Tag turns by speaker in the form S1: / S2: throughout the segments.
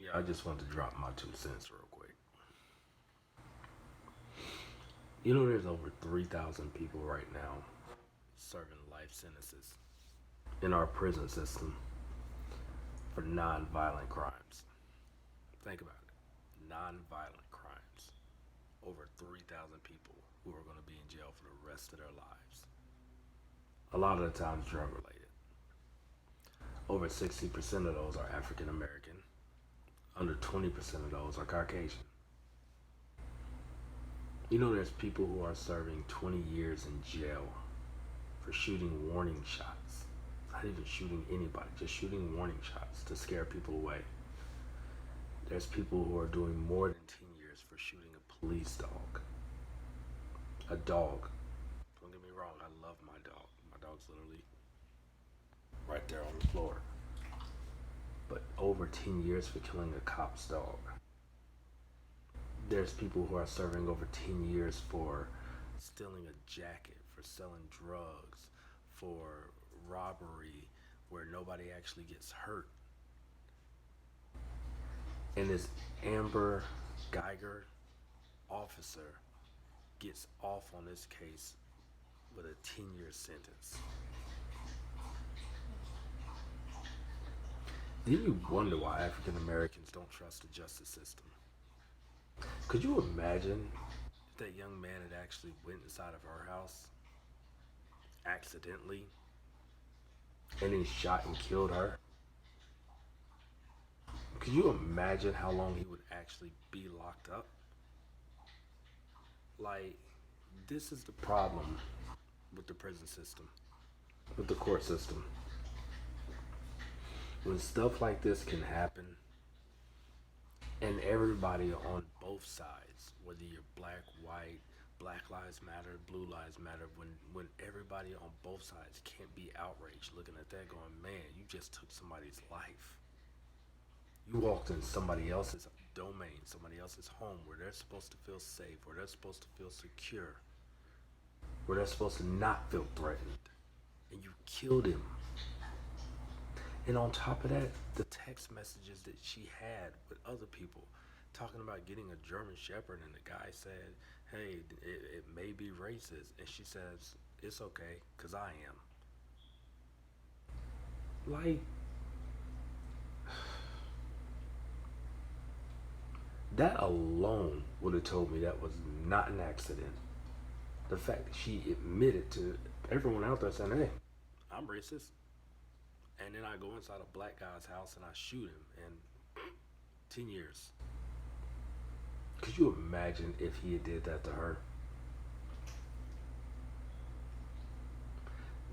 S1: Yeah, I just wanted to drop my 2 cents real quick. You know, there's over 3,000 people right now serving life sentences in our prison system for non-violent crimes. Think about it. Non-violent crimes. Over 3,000 people who are going to be in jail for the rest of their lives. A lot of the times drug related. Over 60% of those are African American. Under 20% of those are Caucasian. You know, there's people who are serving 20 years in jail for shooting warning shots. Not even shooting anybody, just shooting warning shots to scare people away. There's people who are doing more than 10 years for shooting a police dog. A dog. Don't get me wrong, I love my dog. My dog's literally right there on the floor. But over 10 years for killing a cop's dog. There's people who are serving over 10 years for stealing a jacket, for selling drugs, for robbery where nobody actually gets hurt. And this Amber Guyger officer gets off on this case with a 10-year sentence. Do you wonder why African Americans don't trust the justice system? Could you imagine if that young man had actually went inside of her house accidentally and then shot and killed her? Could you imagine how long he would actually be locked up? Like, this is the problem with the prison system, with the court system. When stuff like this can happen, and everybody on both sides, whether you're black, white, Black Lives Matter, Blue Lives Matter, when everybody on both sides can't be outraged looking at that going, man, you just took somebody's life. You walked in somebody else's domain, somebody else's home where they're supposed to feel safe, where they're supposed to feel secure, where they're supposed to not feel threatened, and you killed him. And on top of that, the text messages that she had with other people talking about getting a German Shepherd, and the guy said, hey, it may be racist. And she says, it's okay, because I am. Like, that alone would have told me that was not an accident. The fact that she admitted to everyone out there saying, hey, I'm racist. And then I go inside a black guy's house and I shoot him, and 10 years. Could you imagine if he had did that to her?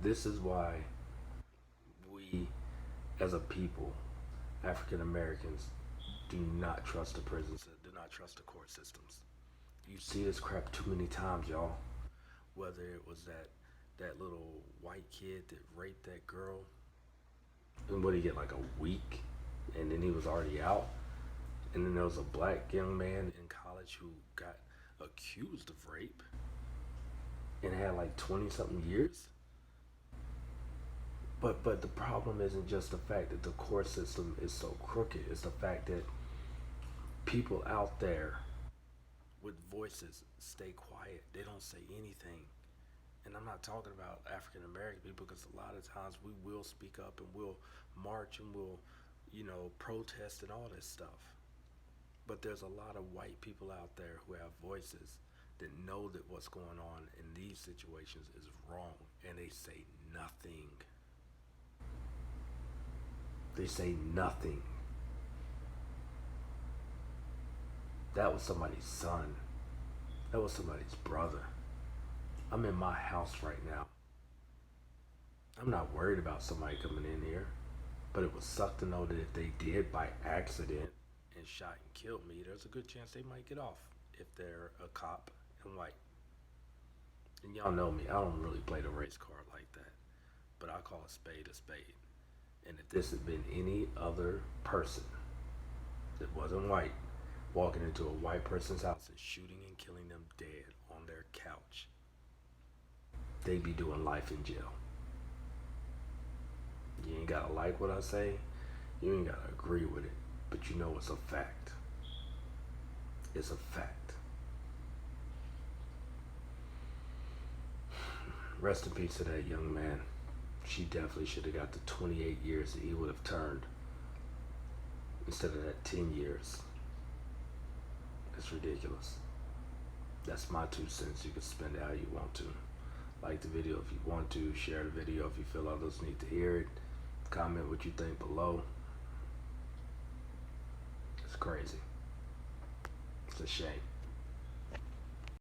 S1: This is why we, as a people, African Americans, do not trust the prisons, do not trust the court systems. You see this crap too many times, y'all. Whether it was that little white kid that raped that girl, and what did he get, like a week, and then he was already out. And then there was a black young man in college who got accused of rape and had like 20 something years. But the problem isn't just the fact that the court system is so crooked. It's the fact that people out there with voices stay quiet. They don't say anything. And I'm not talking about African American people, because a lot of times we will speak up and we'll march and we'll, protest and all this stuff. But there's a lot of white people out there who have voices that know that what's going on in these situations is wrong, and they say nothing. They say nothing. That was somebody's son. That was somebody's brother. I'm in my house right now. I'm not worried about somebody coming in here, but it would suck to know that if they did by accident and shot and killed me, there's a good chance they might get off if they're a cop and white. And y'all know me, I don't really play the race card like that, but I call a spade a spade. And if this had been any other person that wasn't white, walking into a white person's house and shooting and killing them dead on their couch, they'd be doing life in jail. You ain't gotta like what I say, you ain't gotta agree with it, But you know it's a fact. It's a fact. Rest in peace to that young man. She definitely should have got the 28 years that he would have turned instead of that 10 years. It's ridiculous. That's my 2 cents. You can spend it how you want to. Like the video if you want to. Share the video if you feel others need to hear it. Comment what you think below. It's crazy. It's a shame.